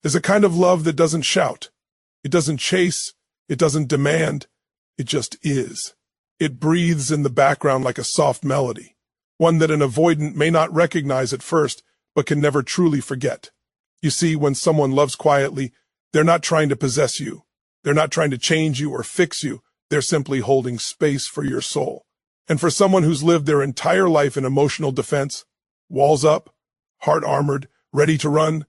is a kind of love that doesn't shout. It doesn't chase. It doesn't demand. It just is. It breathes in the background like a soft melody, one that an avoidant may not recognize at first, but can never truly forget. You see, when someone loves quietly, they're not trying to possess you. They're not trying to change you or fix you. They're simply holding space for your soul. And for someone who's lived their entire life in emotional defense, walls up, heart armored, ready to run,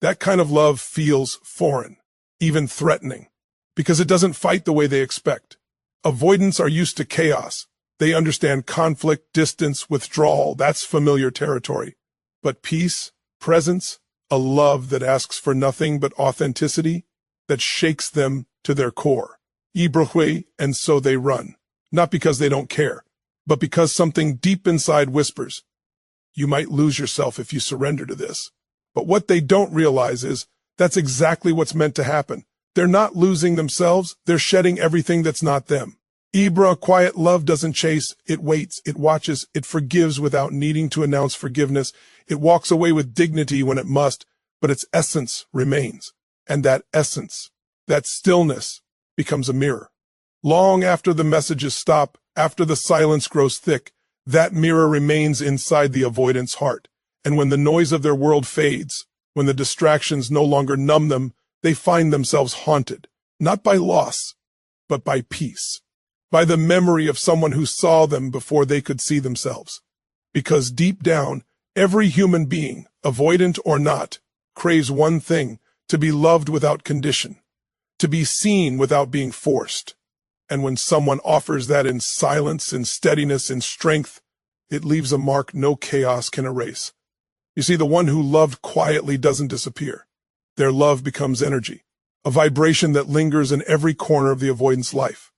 that kind of love feels foreign, even threatening, because it doesn't fight the way they expect. Avoidants are used to chaos. They understand conflict, distance, withdrawal. That's familiar territory. But peace, presence, a love that asks for nothing but authenticity, that shakes them to their core. And so they run, not because they don't care, but because something deep inside whispers, you might lose yourself if you surrender to this. But what they don't realize is that's exactly what's meant to happen. They're not losing themselves. They're shedding everything that's not them. Quiet love doesn't chase. It waits. It watches. It forgives without needing to announce forgiveness. It walks away with dignity when it must, but its essence remains. And that essence, that stillness, becomes a mirror. Long after the messages stop, after the silence grows thick, that mirror remains inside the avoidant's heart. And when the noise of their world fades, when the distractions no longer numb them, they find themselves haunted, not by loss, but by peace, by the memory of someone who saw them before they could see themselves. Because deep down, every human being, avoidant or not, craves one thing: to be loved without condition, to be seen without being forced. And when someone offers that in silence, in steadiness, in strength, it leaves a mark no chaos can erase. You see, the one who loved quietly doesn't disappear. Their love becomes energy, a vibration that lingers in every corner of the avoidant's life.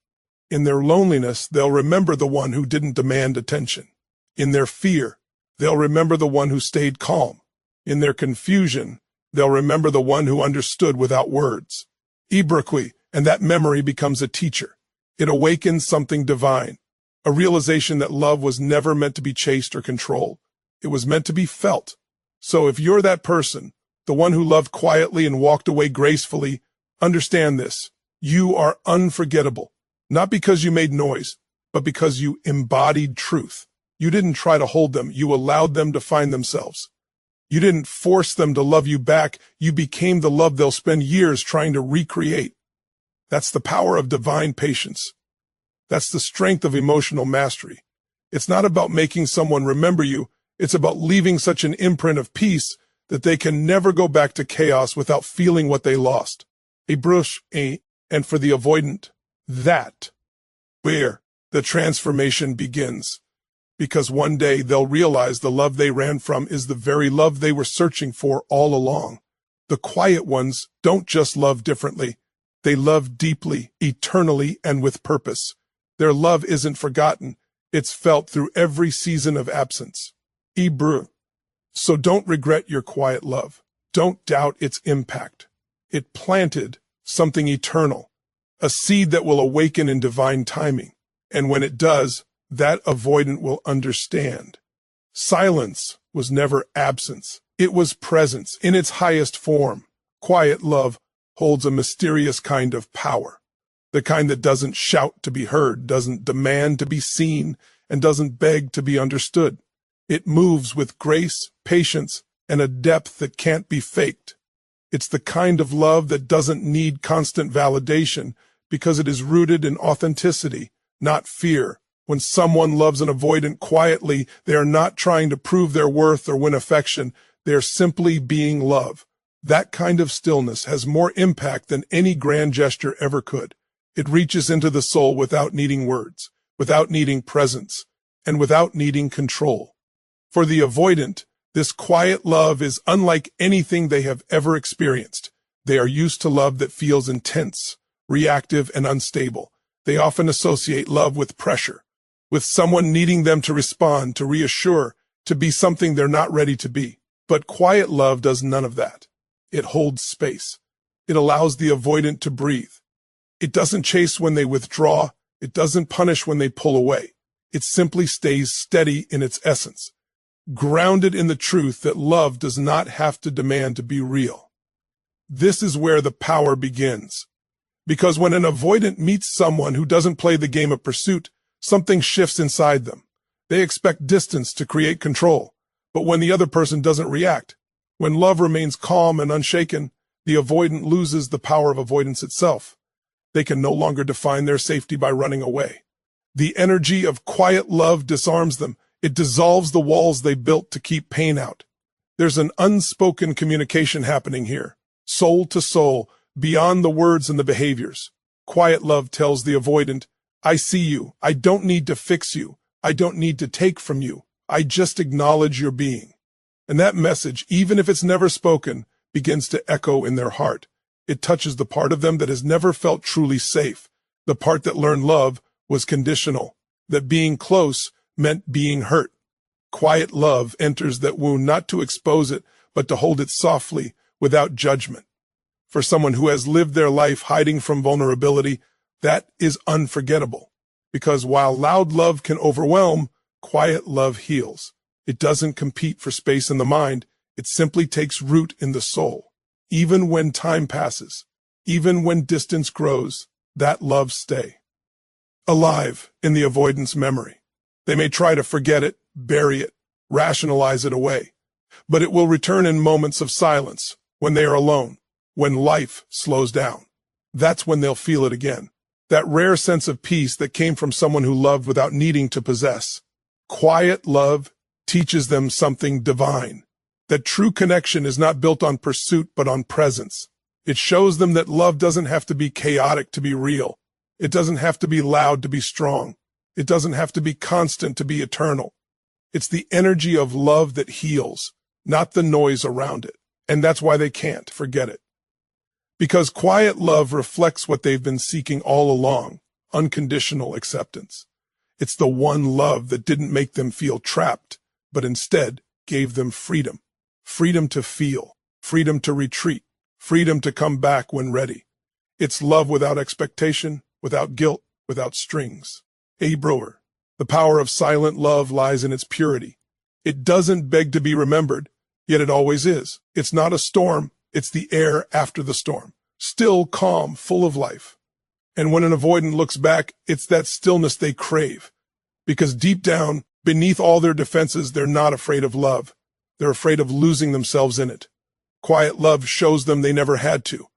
In their loneliness, they'll remember the one who didn't demand attention. In their fear, they'll remember the one who stayed calm. In their confusion, they'll remember the one who understood without words. And that memory becomes a teacher. It awakens something divine, a realization that love was never meant to be chased or controlled. It was meant to be felt. So if you're that person, the one who loved quietly and walked away gracefully, understand this: you are unforgettable, not because you made noise, but because you embodied truth. You didn't try to hold them. You allowed them to find themselves. You didn't force them to love you back. You became the love they'll spend years trying to recreate. That's the power of divine patience. That's the strength of emotional mastery. It's not about making someone remember you. It's about leaving such an imprint of peace that they can never go back to chaos without feeling what they lost. And for the avoidant, that where the transformation begins. Because one day they'll realize the love they ran from is the very love they were searching for all along. The quiet ones don't just love differently. They love deeply, eternally, and with purpose. Their love isn't forgotten. It's felt through every season of absence. So don't regret your quiet love. Don't doubt its impact. It planted something eternal, a seed that will awaken in divine timing. And when it does, that avoidant will understand. Silence was never absence. It was presence in its highest form. Quiet love holds a mysterious kind of power. The kind that doesn't shout to be heard, doesn't demand to be seen, and doesn't beg to be understood. It moves with grace, patience, and a depth that can't be faked. It's the kind of love that doesn't need constant validation because it is rooted in authenticity, not fear. When someone loves an avoidant quietly, they are not trying to prove their worth or win affection. They are simply being love. That kind of stillness has more impact than any grand gesture ever could. It reaches into the soul without needing words, without needing presence, and without needing control. For the avoidant, this quiet love is unlike anything they have ever experienced. They are used to love that feels intense, reactive, and unstable. They often associate love with pressure, with someone needing them to respond, to reassure, to be something they're not ready to be. But quiet love does none of that. It holds space. It allows the avoidant to breathe. It doesn't chase when they withdraw. It doesn't punish when they pull away. It simply stays steady in its essence, grounded in the truth that love does not have to demand to be real. This is where the power begins. Because when an avoidant meets someone who doesn't play the game of pursuit, something shifts inside them. They expect distance to create control. But when the other person doesn't react, when love remains calm and unshaken, the avoidant loses the power of avoidance itself. They can no longer define their safety by running away. The energy of quiet love disarms them. It dissolves the walls they built to keep pain out. There's an unspoken communication happening here, soul to soul, beyond the words and the behaviors. Quiet love tells the avoidant, I see you. I don't need to fix you. I don't need to take from you. I just acknowledge your being. And that message, even if it's never spoken, begins to echo in their heart. It touches the part of them that has never felt truly safe, the part that learned love was conditional, that being close meant being hurt. Quiet love enters that wound not to expose it, but to hold it softly, without judgment. For someone who has lived their life hiding from vulnerability, that is unforgettable. Because while loud love can overwhelm, quiet love heals. It doesn't compete for space in the mind, it simply takes root in the soul. Even when time passes, even when distance grows, that love stays alive in the avoidance memory. They may try to forget it, bury it, rationalize it away, but it will return in moments of silence, when they are alone, when life slows down. That's when they'll feel it again. That rare sense of peace that came from someone who loved without needing to possess. Quiet love teaches them something divine. That true connection is not built on pursuit but on presence. It shows them that love doesn't have to be chaotic to be real. It doesn't have to be loud to be strong. It doesn't have to be constant to be eternal. It's the energy of love that heals, not the noise around it. And that's why they can't forget it. Because quiet love reflects what they've been seeking all along, unconditional acceptance. It's the one love that didn't make them feel trapped, but instead gave them freedom. Freedom to feel, freedom to retreat, freedom to come back when ready. It's love without expectation, without guilt, without strings. A. Brewer. The power of silent love lies in its purity. It doesn't beg to be remembered, yet it always is. It's not a storm, it's the air after the storm. Still, calm, full of life. And when an avoidant looks back, it's that stillness they crave. Because deep down, beneath all their defenses, they're not afraid of love. They're afraid of losing themselves in it. Quiet love shows them they never had to.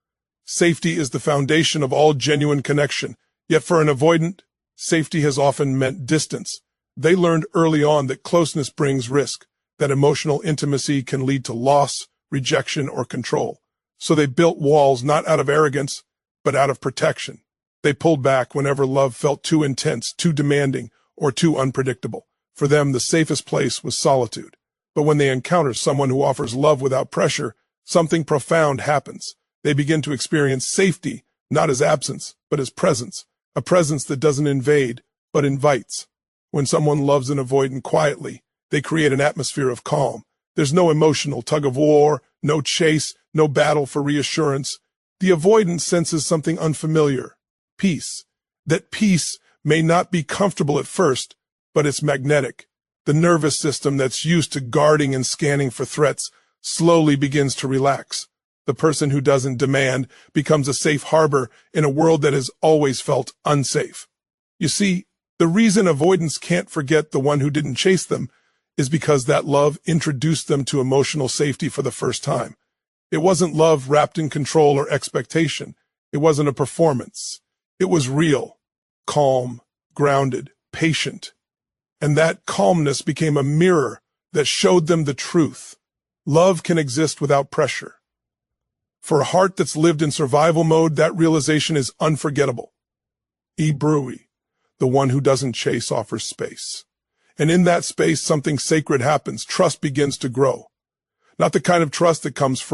Safety is the foundation of all genuine connection. Yet for an avoidant, safety has often meant distance. They learned early on that closeness brings risk, that emotional intimacy can lead to loss, rejection, or control. So they built walls not out of arrogance, but out of protection. They pulled back whenever love felt too intense, too demanding, or too unpredictable. For them, the safest place was solitude. But when they encounter someone who offers love without pressure, something profound happens. They begin to experience safety, not as absence, but as presence, a presence that doesn't invade, but invites. When someone loves an avoidant quietly, they create an atmosphere of calm. There's no emotional tug-of-war, no chase, no battle for reassurance. The avoidant senses something unfamiliar, peace. That peace may not be comfortable at first, but it's magnetic. The nervous system that's used to guarding and scanning for threats slowly begins to relax. The person who doesn't demand becomes a safe harbor in a world that has always felt unsafe. You see, the reason avoidants can't forget the one who didn't chase them is because that love introduced them to emotional safety for the first time. It wasn't love wrapped in control or expectation. It wasn't a performance. It was real, calm, grounded, patient. And that calmness became a mirror that showed them the truth. Love can exist without pressure. For a heart that's lived in survival mode, that realization is unforgettable. E. Brewer, the one who doesn't chase offers space. And in that space, something sacred happens. Trust begins to grow. Not the kind of trust that comes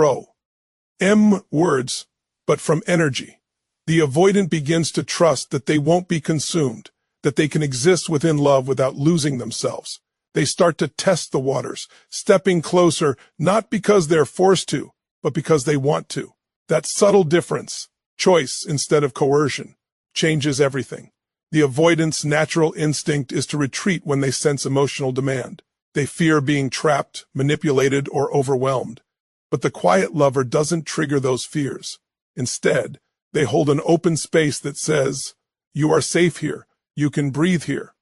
words, but from energy. The avoidant begins to trust that they won't be consumed, that they can exist within love without losing themselves. They start to test the waters, stepping closer, not because they're forced to, but because they want to. That subtle difference, choice instead of coercion, changes everything. The avoidant's natural instinct is to retreat when they sense emotional demand. They fear being trapped, manipulated, or overwhelmed. But the quiet lover doesn't trigger those fears. Instead, they hold an open space that says, "You are safe here. You can breathe here."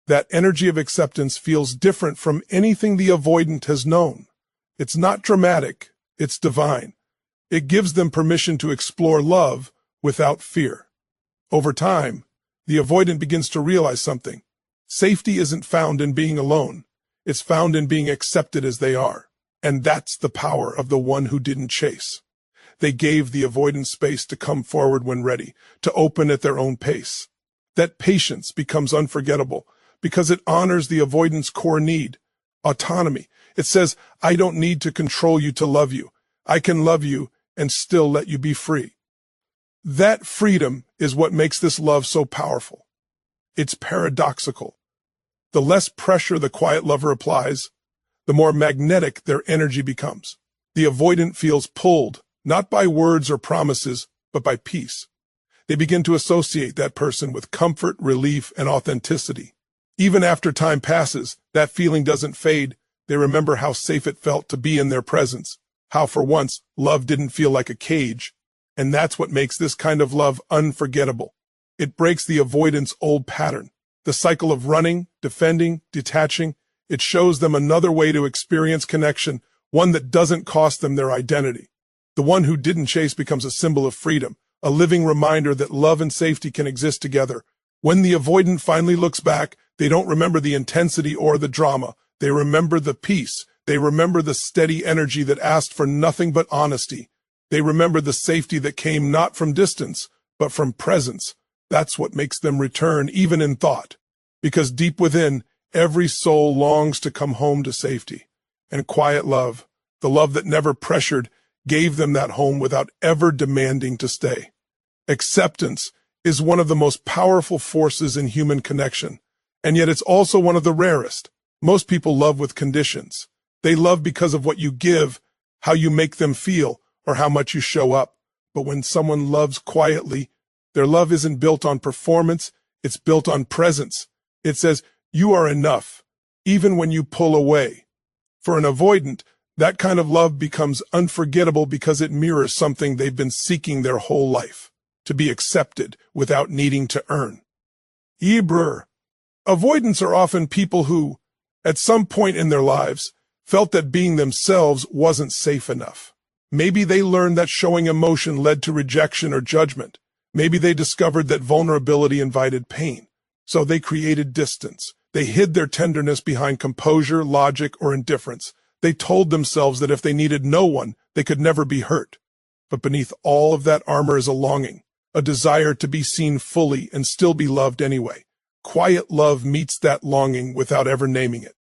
That energy of acceptance feels different from anything the avoidant has known. It's not dramatic, it's divine. It gives them permission to explore love without fear. Over time, the avoidant begins to realize something. Safety isn't found in being alone. It's found in being accepted as they are. And that's the power of the one who didn't chase. They gave the avoidant space to come forward when ready, to open at their own pace. That patience becomes unforgettable because it honors the avoidant's core need, autonomy. It says, "I don't need to control you to love you. I can love you and still let you be free." That freedom is what makes this love so powerful. It's paradoxical. The less pressure the quiet lover applies, the more magnetic their energy becomes. The avoidant feels pulled, not by words or promises, but by peace. They begin to associate that person with comfort, relief, and authenticity. Even after time passes, that feeling doesn't fade. They remember how safe it felt to be in their presence, how for once love didn't feel like a cage. And that's what makes this kind of love unforgettable. It breaks the avoidant's old pattern, the cycle of running, defending, detaching. It shows them another way to experience connection, one that doesn't cost them their identity. The one who didn't chase becomes a symbol of freedom, a living reminder that love and safety can exist together. When the avoidant finally looks back, they don't remember the intensity or the drama. They remember the peace. They remember the steady energy that asked for nothing but honesty. They remember the safety that came not from distance, but from presence. That's what makes them return, even in thought. Because deep within, every soul longs to come home to safety. And quiet love, the love that never pressured, gave them that home without ever demanding to stay. Acceptance is one of the most powerful forces in human connection, and yet it's also one of the rarest. Most people love with conditions. They love because of what you give, how you make them feel, or how much you show up. But when someone loves quietly, their love isn't built on performance, it's built on presence. It says, "You are enough, even when you pull away." For an avoidant, that kind of love becomes unforgettable because it mirrors something they've been seeking their whole life, to be accepted without needing to earn. Avoidants are often people who, at some point in their lives, felt that being themselves wasn't safe enough. Maybe they learned that showing emotion led to rejection or judgment. Maybe they discovered that vulnerability invited pain. So they created distance. They hid their tenderness behind composure, logic, or indifference. They told themselves that if they needed no one, they could never be hurt. But beneath all of that armor is a longing, a desire to be seen fully and still be loved anyway. Quiet love meets that longing without ever naming it.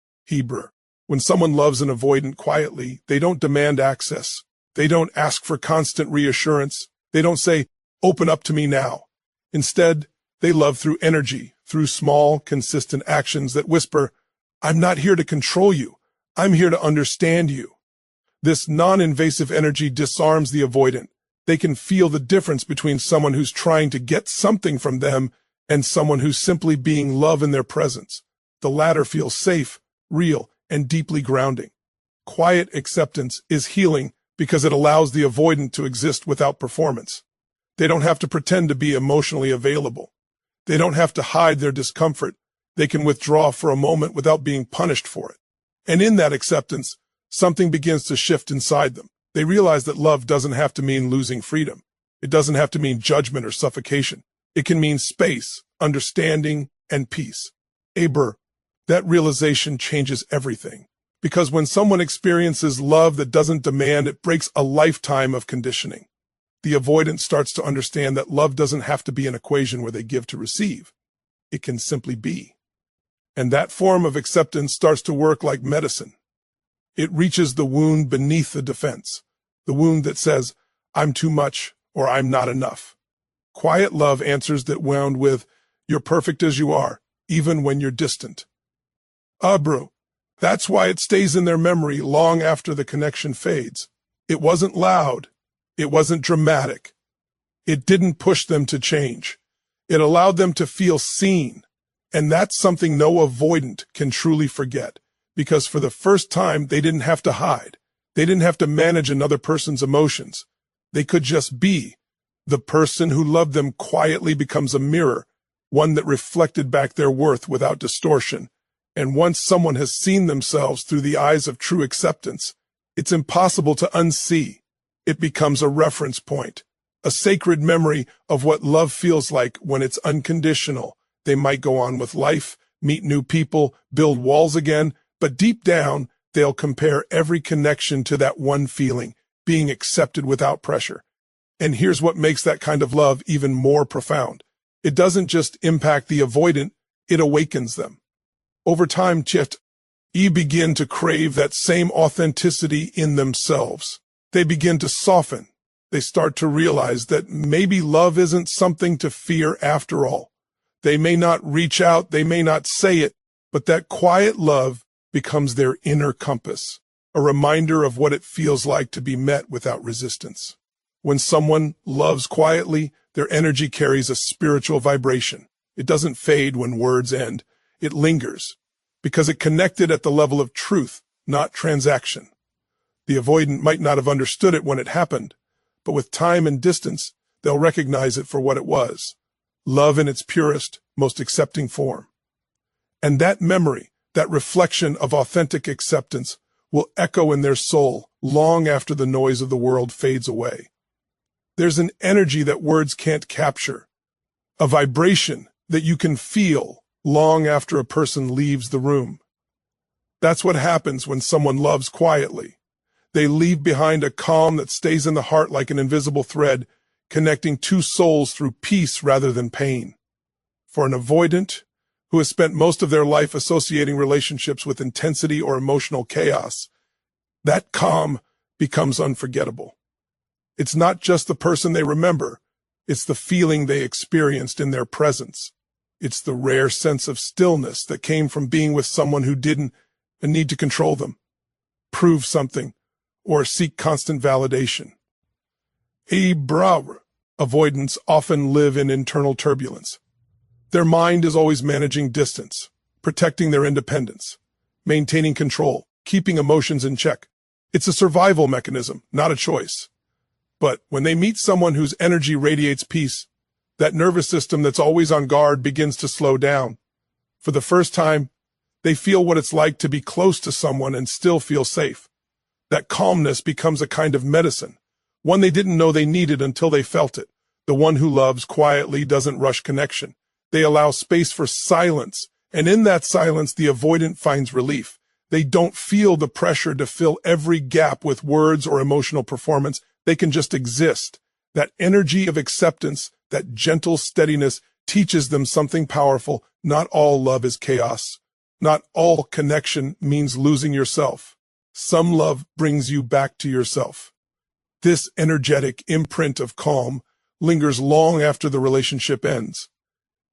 When someone loves an avoidant quietly, they don't demand access. They don't ask for constant reassurance. They don't say, "Open up to me now." Instead, they love through energy, through small, consistent actions that whisper, "I'm not here to control you. I'm here to understand you." This non-invasive energy disarms the avoidant. They can feel the difference between someone who's trying to get something from them and someone who's simply being love in their presence. The latter feels safe, real, and deeply grounding. Quiet acceptance is healing because it allows the avoidant to exist without performance. They don't have to pretend to be emotionally available. They don't have to hide their discomfort. They can withdraw for a moment without being punished for it. And in that acceptance, something begins to shift inside them. They realize that love doesn't have to mean losing freedom. It doesn't have to mean judgment or suffocation. It can mean space, understanding, and peace. That realization changes everything. Because when someone experiences love that doesn't demand, it breaks a lifetime of conditioning. The avoidant starts to understand that love doesn't have to be an equation where they give to receive. It can simply be. And that form of acceptance starts to work like medicine. It reaches the wound beneath the defense, the wound that says, "I'm too much," or "I'm not enough." Quiet love answers that wound with, "You're perfect as you are, even when you're distant." That's why it stays in their memory long after the connection fades. It wasn't loud. It wasn't dramatic. It didn't push them to change. It allowed them to feel seen. And that's something no avoidant can truly forget, because for the first time, they didn't have to hide. They didn't have to manage another person's emotions. They could just be. The person who loved them quietly becomes a mirror, one that reflected back their worth without distortion. And once someone has seen themselves through the eyes of true acceptance, it's impossible to unsee. It becomes a reference point, a sacred memory of what love feels like when it's unconditional. They might go on with life, meet new people, build walls again, but deep down, they'll compare every connection to that one feeling, being accepted without pressure. And here's what makes that kind of love even more profound. It doesn't just impact the avoidant, it awakens them. Over time, they begin to crave that same authenticity in themselves. They begin to soften. They start to realize that maybe love isn't something to fear after all. They may not reach out, they may not say it, but that quiet love becomes their inner compass, a reminder of what it feels like to be met without resistance. When someone loves quietly, their energy carries a spiritual vibration. It doesn't fade when words end. It lingers, because it connected at the level of truth, not transaction. The avoidant might not have understood it when it happened, but with time and distance, they'll recognize it for what it was. Love in its purest, most accepting form. And that memory, that reflection of authentic acceptance, will echo in their soul long after the noise of the world fades away. There's an energy that words can't capture, a vibration that you can feel long after a person leaves the room. That's what happens when someone loves quietly. They leave behind a calm that stays in the heart like an invisible thread, connecting two souls through peace rather than pain. For an avoidant, who has spent most of their life associating relationships with intensity or emotional chaos, that calm becomes unforgettable. It's not just the person they remember, it's the feeling they experienced in their presence. It's the rare sense of stillness that came from being with someone who didn't need to control them, prove something, or seek constant validation. Avoidants often live in internal turbulence. Their mind is always managing distance, protecting their independence, maintaining control, keeping emotions in check. It's a survival mechanism, not a choice. But when they meet someone whose energy radiates peace, that nervous system that's always on guard begins to slow down. For the first time, they feel what it's like to be close to someone and still feel safe. That calmness becomes a kind of medicine, one they didn't know they needed until they felt it. The one who loves quietly doesn't rush connection. They allow space for silence, and in that silence, the avoidant finds relief. They don't feel the pressure to fill every gap with words or emotional performance. They can just exist. That energy of acceptance, that gentle steadiness, teaches them something powerful. Not all love is chaos. Not all connection means losing yourself. Some love brings you back to yourself. This energetic imprint of calm lingers long after the relationship ends.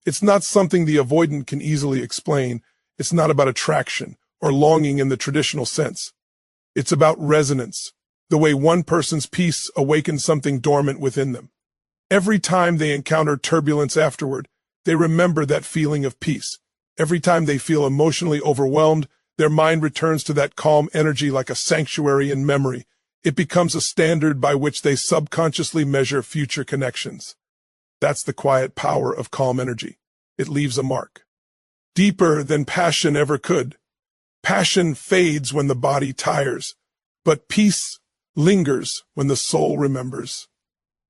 It's not something the avoidant can easily explain. It's not about attraction or longing in the traditional sense. It's about resonance, the way one person's peace awakens something dormant within them. Every time they encounter turbulence afterward, they remember that feeling of peace. Every time they feel emotionally overwhelmed, their mind returns to that calm energy like a sanctuary in memory. It becomes a standard by which they subconsciously measure future connections. That's the quiet power of calm energy. It leaves a mark. Deeper than passion ever could. Passion fades when the body tires, but peace lingers when the soul remembers.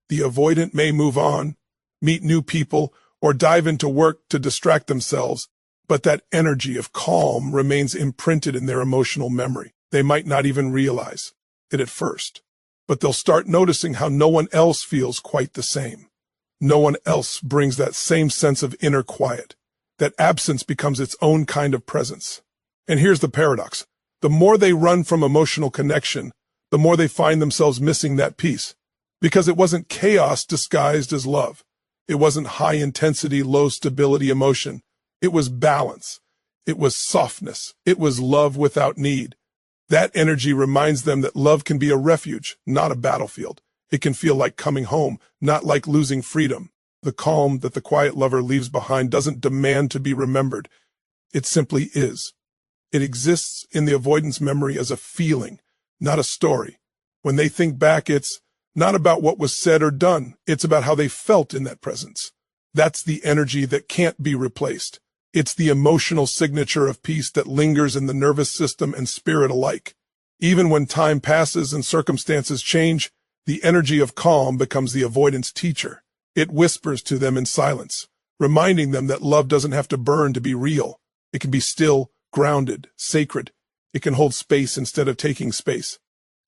The avoidant may move on, meet new people, or dive into work to distract themselves, but that energy of calm remains imprinted in their emotional memory. They might not even realize it at first, but they'll start noticing how no one else feels quite the same. No one else brings that same sense of inner quiet. That absence becomes its own kind of presence. And here's the paradox. The more they run from emotional connection, the more they find themselves missing that peace. Because it wasn't chaos disguised as love. It wasn't high-intensity, low-stability emotion. It was balance. It was softness. It was love without need. That energy reminds them that love can be a refuge, not a battlefield. It can feel like coming home, not like losing freedom. The calm that the quiet lover leaves behind doesn't demand to be remembered. It simply is. It exists in the avoidance memory as a feeling, not a story. When they think back, it's not about what was said or done. It's about how they felt in that presence. That's the energy that can't be replaced. It's the emotional signature of peace that lingers in the nervous system and spirit alike. Even when time passes and circumstances change, the energy of calm becomes the avoidance teacher. It whispers to them in silence, reminding them that love doesn't have to burn to be real. It can be still, grounded, sacred. It can hold space instead of taking space.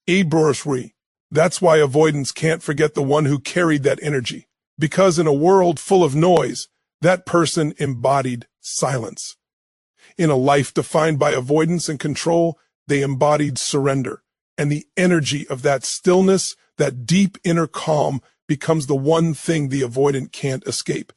That's why avoidants can't forget the one who carried that energy. Because in a world full of noise, that person embodied silence. In a life defined by avoidance and control, they embodied surrender. And the energy of that stillness, that deep inner calm, becomes the one thing the avoidant can't escape.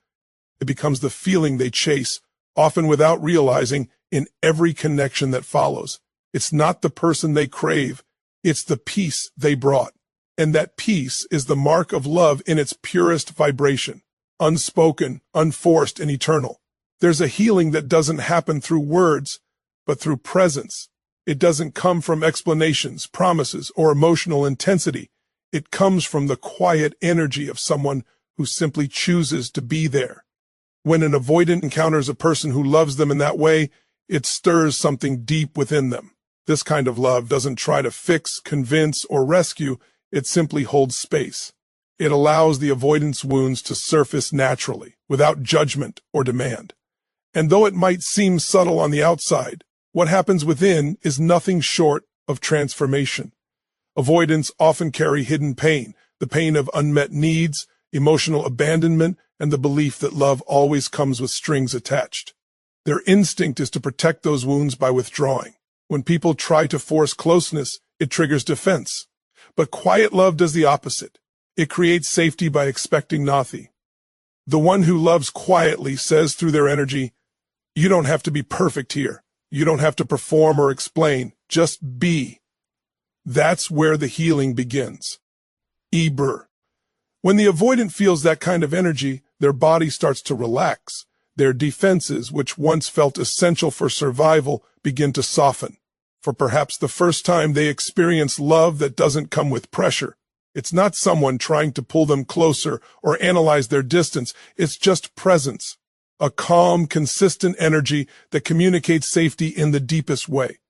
It becomes the feeling they chase, often without realizing, in every connection that follows. It's not the person they crave, it's the peace they brought. And that peace is the mark of love in its purest vibration, unspoken, unforced, and eternal. There's a healing that doesn't happen through words, but through presence. It doesn't come from explanations, promises, or emotional intensity. It comes from the quiet energy of someone who simply chooses to be there. When an avoidant encounters a person who loves them in that way, it stirs something deep within them. This kind of love doesn't try to fix, convince, or rescue. It simply holds space. It allows the avoidance wounds to surface naturally, without judgment or demand. And though it might seem subtle on the outside, what happens within is nothing short of transformation. Avoidants often carry hidden pain, the pain of unmet needs, emotional abandonment, and the belief that love always comes with strings attached. Their instinct is to protect those wounds by withdrawing. When people try to force closeness, it triggers defense. But quiet love does the opposite. It creates safety by expecting nothing. The one who loves quietly says through their energy, "You don't have to be perfect here. You don't have to perform or explain. Just be." That's where the healing begins. When the avoidant feels that kind of energy, their body starts to relax. Their defenses, which once felt essential for survival, begin to soften. For perhaps the first time they experience love that doesn't come with pressure. It's not someone trying to pull them closer or analyze their distance. It's just presence. A calm, consistent energy that communicates safety in the deepest way.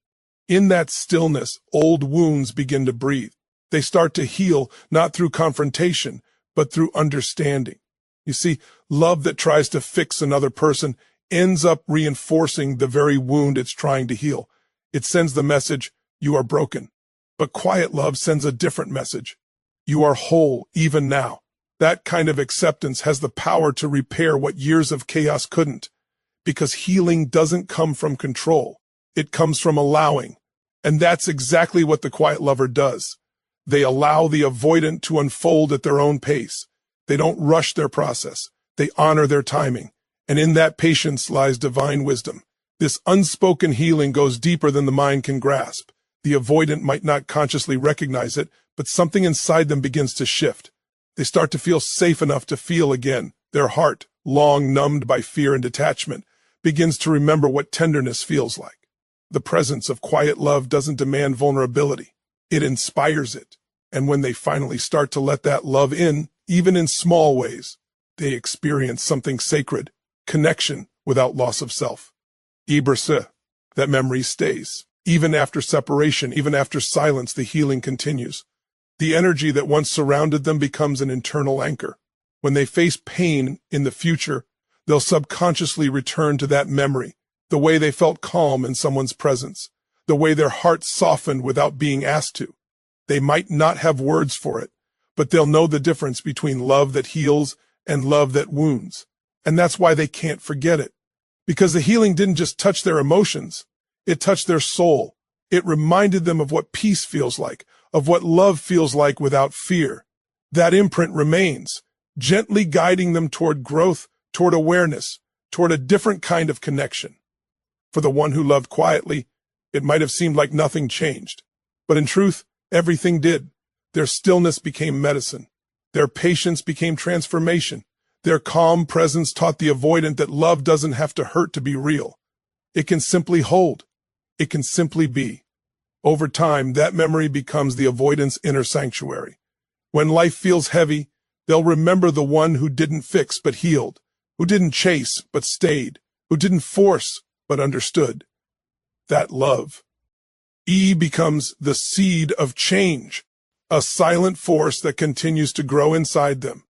In that stillness, old wounds begin to breathe. They start to heal, not through confrontation, but through understanding. You see, love that tries to fix another person ends up reinforcing the very wound it's trying to heal. It sends the message, "You are broken." But quiet love sends a different message. "You are whole, even now." That kind of acceptance has the power to repair what years of chaos couldn't. Because healing doesn't come from control. It comes from allowing. And that's exactly what the quiet lover does. They allow the avoidant to unfold at their own pace. They don't rush their process. They honor their timing. And in that patience lies divine wisdom. This unspoken healing goes deeper than the mind can grasp. The avoidant might not consciously recognize it, but something inside them begins to shift. They start to feel safe enough to feel again. Their heart, long numbed by fear and detachment, begins to remember what tenderness feels like. The presence of quiet love doesn't demand vulnerability. It inspires it. And when they finally start to let that love in, even in small ways, they experience something sacred, connection without loss of self. That memory stays. Even after separation, even after silence, the healing continues. The energy that once surrounded them becomes an internal anchor. When they face pain in the future, they'll subconsciously return to that memory, the way they felt calm in someone's presence, the way their heart softened without being asked to. They might not have words for it, but they'll know the difference between love that heals and love that wounds. And that's why they can't forget it. Because the healing didn't just touch their emotions, it touched their soul. It reminded them of what peace feels like, of what love feels like without fear. That imprint remains, gently guiding them toward growth, toward awareness, toward a different kind of connection. For the one who loved quietly, it might have seemed like nothing changed. But in truth, everything did. Their stillness became medicine. Their patience became transformation. Their calm presence taught the avoidant that love doesn't have to hurt to be real. It can simply hold. It can simply be. Over time, that memory becomes the avoidant's inner sanctuary. When life feels heavy, they'll remember the one who didn't fix but healed, who didn't chase but stayed, who didn't force but understood. That love. E becomes the seed of change, a silent force that continues to grow inside them,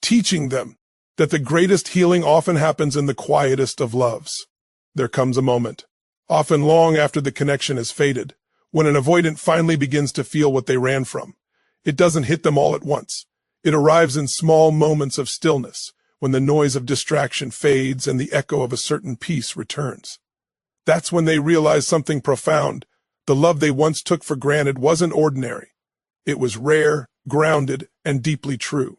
teaching them that the greatest healing often happens in the quietest of loves. There comes a moment, often long after the connection has faded, when an avoidant finally begins to feel what they ran from. It doesn't hit them all at once. It arrives in small moments of stillness, when the noise of distraction fades and the echo of a certain peace returns. That's when they realize something profound. The love they once took for granted wasn't ordinary. It was rare, grounded, and deeply true.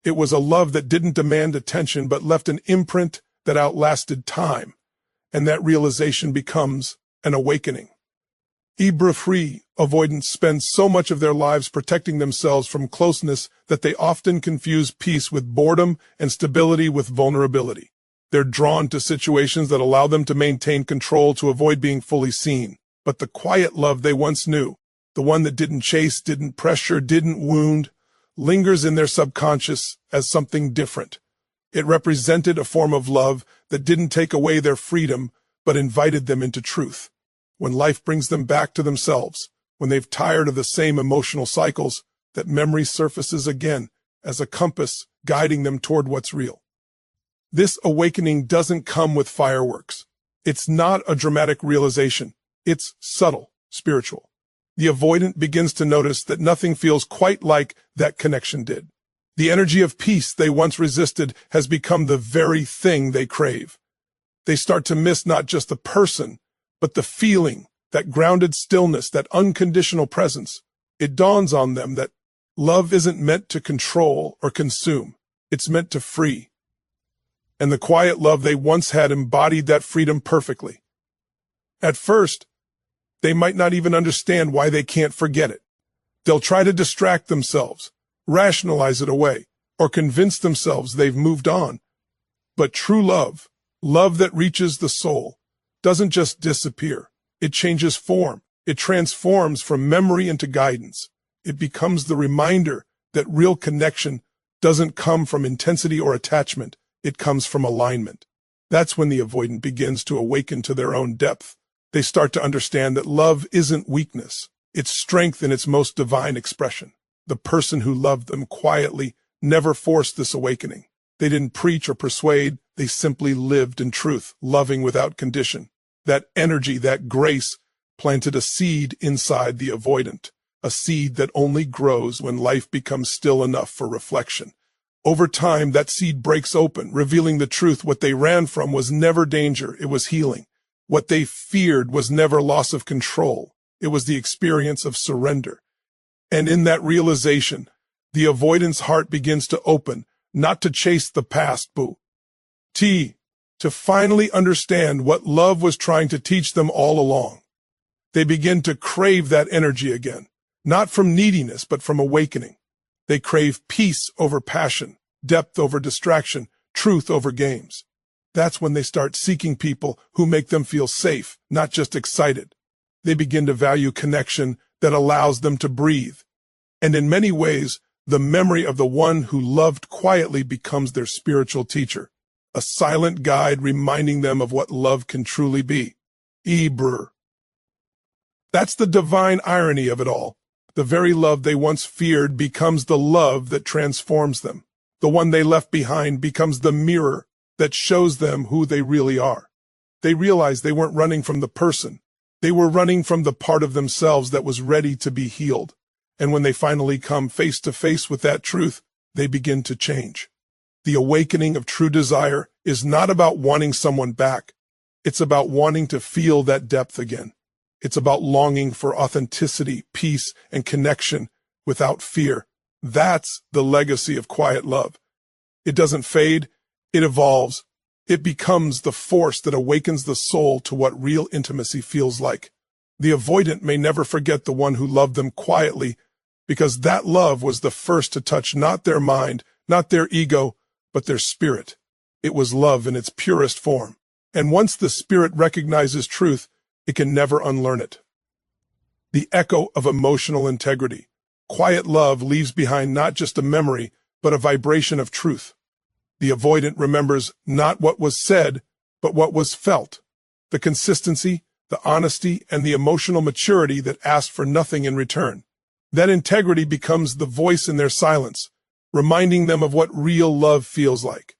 It was a love that didn't demand attention but left an imprint that outlasted time, and that realization becomes an awakening. Free avoidants spend so much of their lives protecting themselves from closeness that they often confuse peace with boredom and stability with vulnerability. They're drawn to situations that allow them to maintain control to avoid being fully seen. But the quiet love they once knew, the one that didn't chase, didn't pressure, didn't wound, lingers in their subconscious as something different. It represented a form of love that didn't take away their freedom, but invited them into truth. When life brings them back to themselves, when they've tired of the same emotional cycles, that memory surfaces again as a compass guiding them toward what's real. This awakening doesn't come with fireworks. It's not a dramatic realization. It's subtle, spiritual. The avoidant begins to notice that nothing feels quite like that connection did. The energy of peace they once resisted has become the very thing they crave. They start to miss not just the person, but the feeling, that grounded stillness, that unconditional presence. It dawns on them that love isn't meant to control or consume. It's meant to free. And the quiet love they once had embodied that freedom perfectly. At first, they might not even understand why they can't forget it. They'll try to distract themselves, rationalize it away, or convince themselves they've moved on. But true love, love that reaches the soul, doesn't just disappear. It changes form. It transforms from memory into guidance. It becomes the reminder that real connection doesn't come from intensity or attachment. It comes from alignment. That's when the avoidant begins to awaken to their own depth. They start to understand that love isn't weakness. It's strength in its most divine expression. The person who loved them quietly never forced this awakening. They didn't preach or persuade. They simply lived in truth, loving without condition. That energy, that grace, planted a seed inside the avoidant, a seed that only grows when life becomes still enough for reflection. Over time, that seed breaks open, revealing the truth. What they ran from was never danger, it was healing. What they feared was never loss of control, it was the experience of surrender. And in that realization, the avoidant's heart begins to open, not to chase the past, to finally understand what love was trying to teach them all along. They begin to crave that energy again, not from neediness, but from awakening. They crave peace over passion, depth over distraction, truth over games. That's when they start seeking people who make them feel safe, not just excited. They begin to value connection that allows them to breathe. And in many ways, the memory of the one who loved quietly becomes their spiritual teacher, a silent guide reminding them of what love can truly be. That's the divine irony of it all. The very love they once feared becomes the love that transforms them. The one they left behind becomes the mirror that shows them who they really are. They realized they weren't running from the person. They were running from the part of themselves that was ready to be healed. And when they finally come face to face with that truth, they begin to change. The awakening of true desire is not about wanting someone back. It's about wanting to feel that depth again. It's about longing for authenticity, peace, and connection without fear. That's the legacy of quiet love. It doesn't fade, it evolves. It becomes the force that awakens the soul to what real intimacy feels like. The avoidant may never forget the one who loved them quietly, because that love was the first to touch not their mind, not their ego, but their spirit. It was love in its purest form. And once the spirit recognizes truth, it can never unlearn it. the echo of emotional integrity. Quiet love leaves behind not just a memory, but a vibration of truth. The avoidant remembers not what was said, but what was felt. The consistency, the honesty, and the emotional maturity that asked for nothing in return. That integrity becomes the voice in their silence, reminding them of what real love feels like.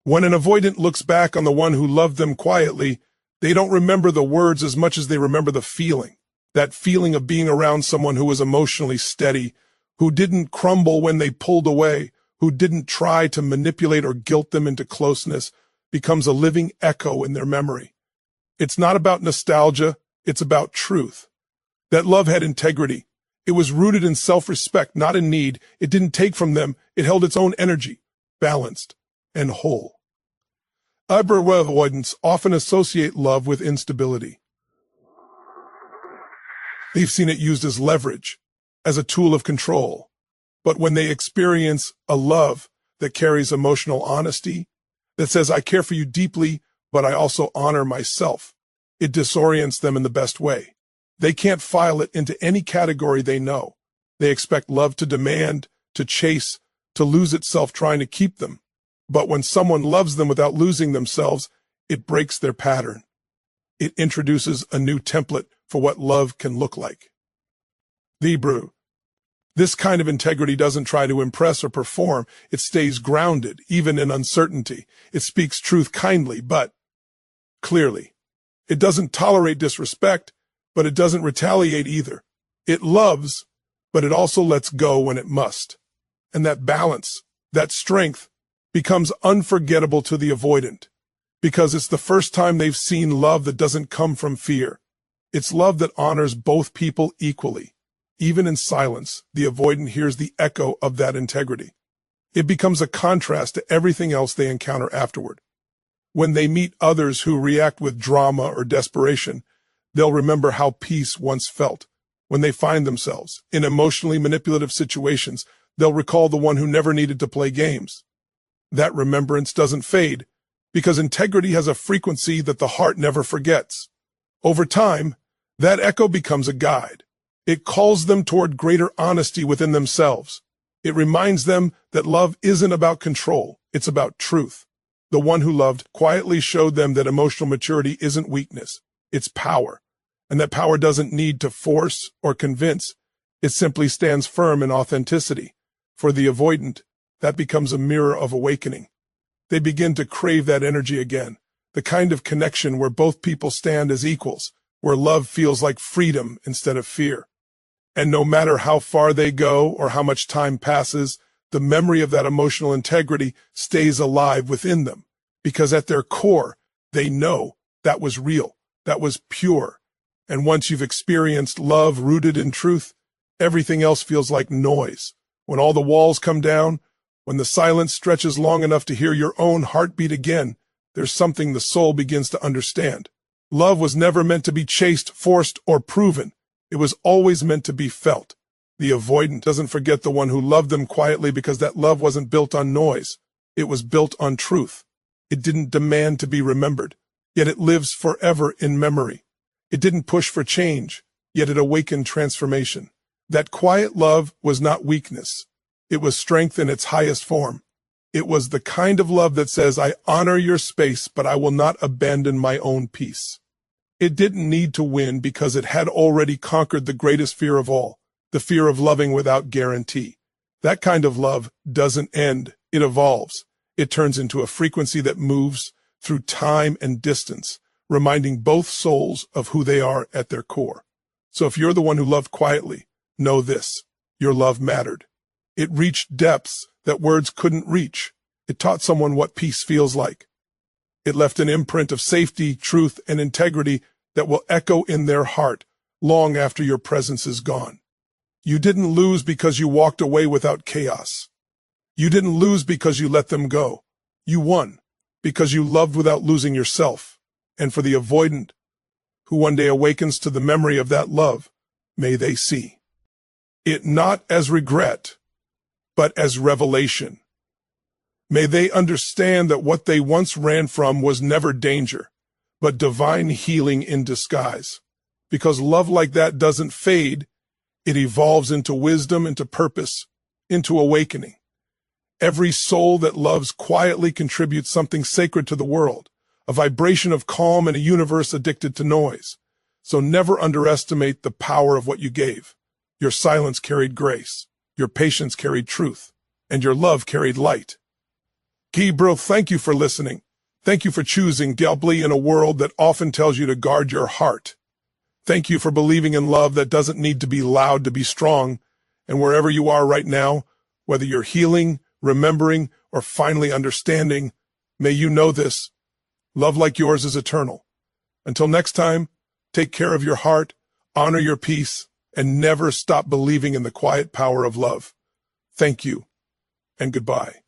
When an avoidant looks back on the one who loved them quietly, they don't remember the words as much as they remember the feeling. That feeling of being around someone who was emotionally steady, who didn't crumble when they pulled away, who didn't try to manipulate or guilt them into closeness, becomes a living echo in their memory. It's not about nostalgia, it's about truth. That love had integrity. It was rooted in self-respect, not in need. It didn't take from them. It held its own energy, balanced and whole. Avoidants often associate love with instability. They've seen it used as leverage, as a tool of control. But when they experience a love that carries emotional honesty, that says, I care for you deeply, but I also honor myself, it disorients them in the best way. They can't file it into any category they know. They expect love to demand, to chase, to lose itself trying to keep them. But when someone loves them without losing themselves, it breaks their pattern. It introduces a new template for what love can look like. This kind of integrity doesn't try to impress or perform. It stays grounded, even in uncertainty. It speaks truth kindly, but clearly. It doesn't tolerate disrespect, but it doesn't retaliate either. It loves, but it also lets go when it must. And that balance, that strength, becomes unforgettable to the avoidant, because it's the first time they've seen love that doesn't come from fear. It's love that honors both people equally. Even in silence, the avoidant hears the echo of that integrity. It becomes a contrast to everything else they encounter afterward. When they meet others who react with drama or desperation, they'll remember how peace once felt. When they find themselves in emotionally manipulative situations, they'll recall the one who never needed to play games. That remembrance doesn't fade, because integrity has a frequency that the heart never forgets. Over time, that echo becomes a guide. It calls them toward greater honesty within themselves. It reminds them that love isn't about control, it's about truth. The one who loved quietly showed them that emotional maturity isn't weakness, it's power. And that power doesn't need to force or convince. It simply stands firm in authenticity. For the avoidant, that becomes a mirror of awakening. They begin to crave that energy again, the kind of connection where both people stand as equals, where love feels like freedom instead of fear. And no matter how far they go or how much time passes, the memory of that emotional integrity stays alive within them, because at their core, they know that was real, that was pure. And once you've experienced love rooted in truth, everything else feels like noise. When all the walls come down, when the silence stretches long enough to hear your own heartbeat again, there's something the soul begins to understand. Love was never meant to be chased, forced, or proven. It was always meant to be felt. The avoidant doesn't forget the one who loved them quietly because that love wasn't built on noise. It was built on truth. It didn't demand to be remembered, yet it lives forever in memory. It didn't push for change, yet it awakened transformation. That quiet love was not weakness. It was strength in its highest form. It was the kind of love that says, I honor your space, but I will not abandon my own peace. It didn't need to win because it had already conquered the greatest fear of all, the fear of loving without guarantee. That kind of love doesn't end, it evolves. It turns into a frequency that moves through time and distance, reminding both souls of who they are at their core. So if you're the one who loved quietly, know this, your love mattered. It reached depths that words couldn't reach. It taught someone what peace feels like. It left an imprint of safety, truth, and integrity that will echo in their heart long after your presence is gone. You didn't lose because you walked away without chaos. You didn't lose because you let them go. You won because you loved without losing yourself. And for the avoidant, who one day awakens to the memory of that love, may they see it not as regret, but as revelation. May they understand that what they once ran from was never danger, but divine healing in disguise. Because love like that doesn't fade. It evolves into wisdom, into purpose, into awakening. Every soul that loves quietly contributes something sacred to the world, a vibration of calm in a universe addicted to noise. So never underestimate the power of what you gave. Your silence carried grace, your patience carried truth, and your love carried light. Bro, thank you for listening. Thank you for choosing Gelbly in a world that often tells you to guard your heart. Thank you for believing in love that doesn't need to be loud to be strong. And wherever you are right now, whether you're healing, remembering, or finally understanding, may you know this. Love like yours is eternal. Until next time, take care of your heart, honor your peace, and never stop believing in the quiet power of love. Thank you, and goodbye.